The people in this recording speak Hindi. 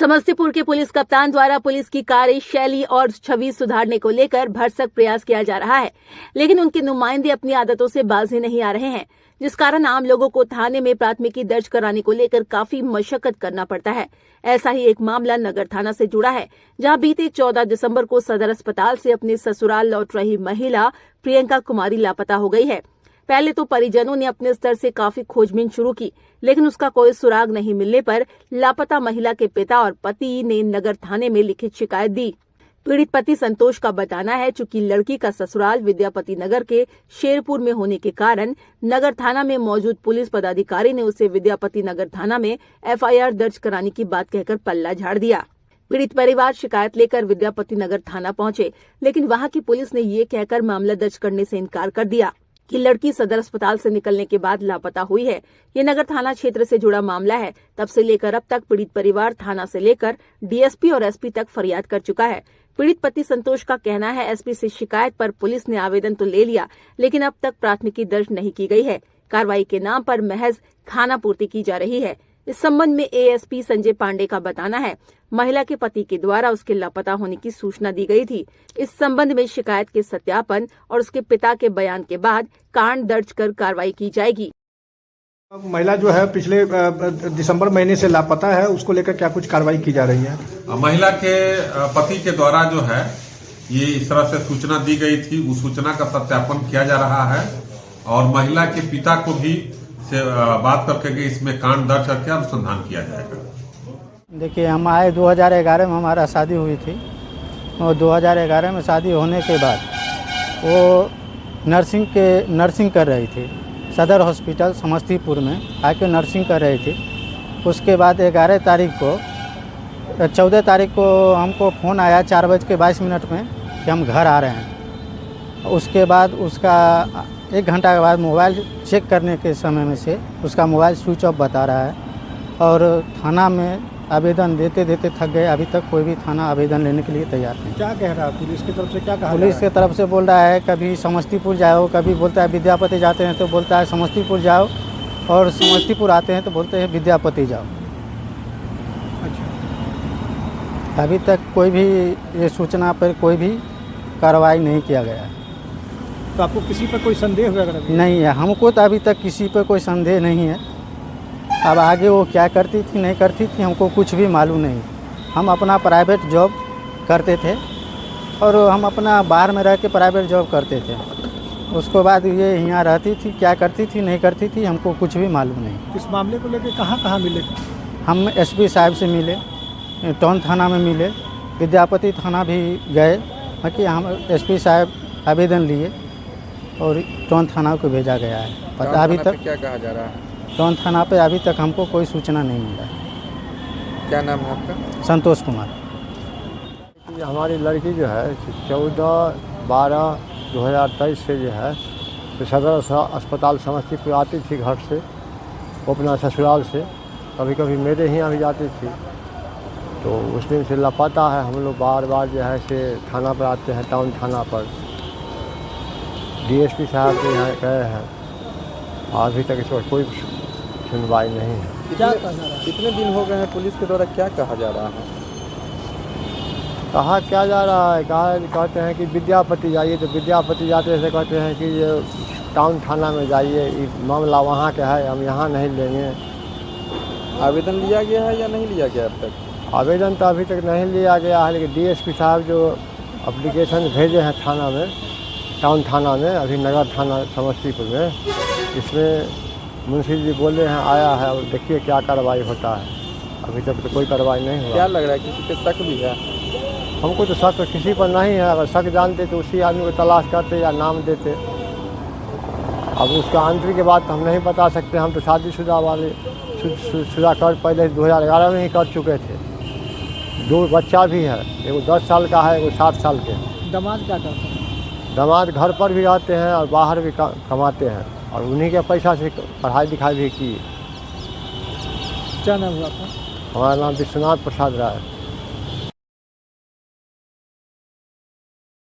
समस्तीपुर के पुलिस कप्तान द्वारा पुलिस की कार्यशैली और छवि सुधारने को लेकर भरसक प्रयास किया जा रहा है, लेकिन उनके नुमाइंदे अपनी आदतों से बाजी नहीं आ रहे हैं, जिस कारण आम लोगों को थाने में प्राथमिकी दर्ज कराने को लेकर काफी मशक्कत करना पड़ता है। ऐसा ही एक मामला नगर थाना से जुड़ा है, जहां बीते 14 दिसंबर को सदर अस्पताल से अपने ससुराल लौट रही महिला प्रियंका कुमारी लापता हो गई है। पहले तो परिजनों ने अपने स्तर से काफी खोजबीन शुरू की, लेकिन उसका कोई सुराग नहीं मिलने पर लापता महिला के पिता और पति ने नगर थाने में लिखित शिकायत दी। पीड़ित पति संतोष का बताना है, चूंकि लड़की का ससुराल विद्यापति नगर के शेरपुर में होने के कारण नगर थाना में मौजूद पुलिस पदाधिकारी ने उसे विद्यापति नगर थाना में FIR दर्ज कराने की बात कहकर पल्ला झाड़ दिया। पीड़ित परिवार शिकायत लेकर विद्यापति नगर थाना पहुंचे, लेकिन वहां की पुलिस ने ये कहकर मामला दर्ज करने से इनकार कर दिया कि लड़की सदर अस्पताल से निकलने के बाद लापता हुई है। ये नगर थाना क्षेत्र से जुड़ा मामला है। तब से लेकर अब तक पीड़ित परिवार थाना से लेकर DSP और SP तक फरियाद कर चुका है। पीड़ित पति संतोष का कहना है, SP से शिकायत पर पुलिस ने आवेदन तो ले लिया, लेकिन अब तक प्राथमिकी दर्ज नहीं की गई है। कार्रवाई के नाम पर महज खानापूर्ति की जा रही है। इस संबंध में ASP संजय पांडे का बताना है, महिला के पति के द्वारा उसके लापता होने की सूचना दी गई थी। इस संबंध में शिकायत के सत्यापन और उसके पिता के बयान के बाद कांड दर्ज कर कार्रवाई की जाएगी। महिला जो है पिछले दिसंबर महीने से लापता है, उसको लेकर क्या कुछ कार्रवाई की जा रही है? महिला के पति के द्वारा जो है ये इस तरह से सूचना दी गई थी, उस सूचना का सत्यापन किया जा रहा है और महिला के पिता को भी से बात करके इसमें कांड दर्ज करके अनुसंधान किया जाएगा। देखिए, हम आए 2011 में हमारा शादी हुई थी और 2011 में शादी होने के बाद वो नर्सिंग कर रही थी सदर हॉस्पिटल समस्तीपुर में आके नर्सिंग कर रही थी। उसके बाद 14 तारीख को हमको फ़ोन आया 4:22 में कि हम घर आ रहे हैं। उसके बाद उसका 1 घंटा के बाद मोबाइल चेक करने के समय में से उसका मोबाइल स्विच ऑफ बता रहा है और थाना में आवेदन देते देते थक गए। अभी तक कोई भी थाना आवेदन लेने के लिए तैयार नहीं। क्या कह रहा है पुलिस की तरफ से? क्या कहा? पुलिस की तरफ से बोल रहा है कभी समस्तीपुर जाओ, कभी बोलता है विद्यापति जाते हैं तो बोलता है समस्तीपुर जाओ, और समस्तीपुर आते हैं तो बोलते हैं विद्यापति जाओ। अच्छा, अभी तक कोई भी ये सूचना पर कोई भी कार्रवाई नहीं किया गया है। तो आपको किसी पर कोई संदेह वगैरह नहीं है? हमको तो अभी तक किसी पर कोई संदेह नहीं है। अब आगे वो क्या करती थी नहीं करती थी हमको कुछ भी मालूम नहीं। हम अपना प्राइवेट जॉब करते थे और हम अपना बाहर में रह के प्राइवेट जॉब करते थे। उसके बाद ये यहाँ रहती थी, क्या करती थी नहीं करती थी हमको कुछ भी मालूम नहीं। इस मामले को लेकर कहाँ मिले? हम SP साहब से मिले, टाउन थाना में मिले, विद्यापति थाना भी गए, बाकी हम SP साहब आवेदन लिए और टाउन थाना को भेजा गया है। पता अभी तक क्या कहा जा रहा है? टाउन थाना पे अभी तक हमको कोई सूचना नहीं मिला। क्या नाम है आपका? संतोष कुमार। हमारी लड़की जो है 14/12/2023 से जो है तो सदर अस्पताल समस्तीपुर आती थी घर से, वो अपना ससुराल से, कभी कभी मेरे ही यहाँ भी जाती थी। तो उस दिन से लापता है। हम लोग बार बार जो है से थाना पर आते हैं, टाउन थाना पर DSP साहब के यहाँ गए हैं, अभी तक इस पर कोई सुनवाई नहीं है। क्या कितने दिन हो गए हैं? पुलिस के द्वारा क्या कहा जा रहा है? कहा क्या जा रहा है? कहते हैं कि विद्यापति जाइए, तो विद्यापति जाते से कहते हैं कि ये टाउन थाना में जाइए, ये मामला वहाँ का है, हम यहाँ नहीं लेंगे। आवेदन लिया गया है या नहीं लिया गया अब तक? आवेदन तो अभी तक नहीं लिया गया है, लेकिन DSP साहब जो एप्लीकेशन भेजे हैं थाना में, टाउन थाना में, अभी नगर थाना समस्तीपुर में, इसमें मुंशी जी बोले हैं आया है, और देखिए क्या कार्रवाई होता है। अभी तक तो कोई कार्रवाई नहीं हुआ। क्या लग रहा है किसी पे शक भी है? हमको तो शक किसी पर नहीं है। अगर शक जानते तो उसी आदमी को तलाश करते या नाम देते। अब उसका आंतरिक के बाद तो हम नहीं बता सकते। हम तो शादीशुदा वाले शुदा कर पहले 2011 में ही कर चुके थे। 2 बच्चा भी है, एगो 10 साल का है, एगो 7 साल के। दामाद क्या करते हैं? दामाद घर पर भी आते हैं और बाहर भी कमाते हैं, और उन्हीं के पैसा से पढ़ाई लिखाई भी की। क्या नाम हुआ आपका? हमारा नाम विश्वनाथ प्रसाद राय।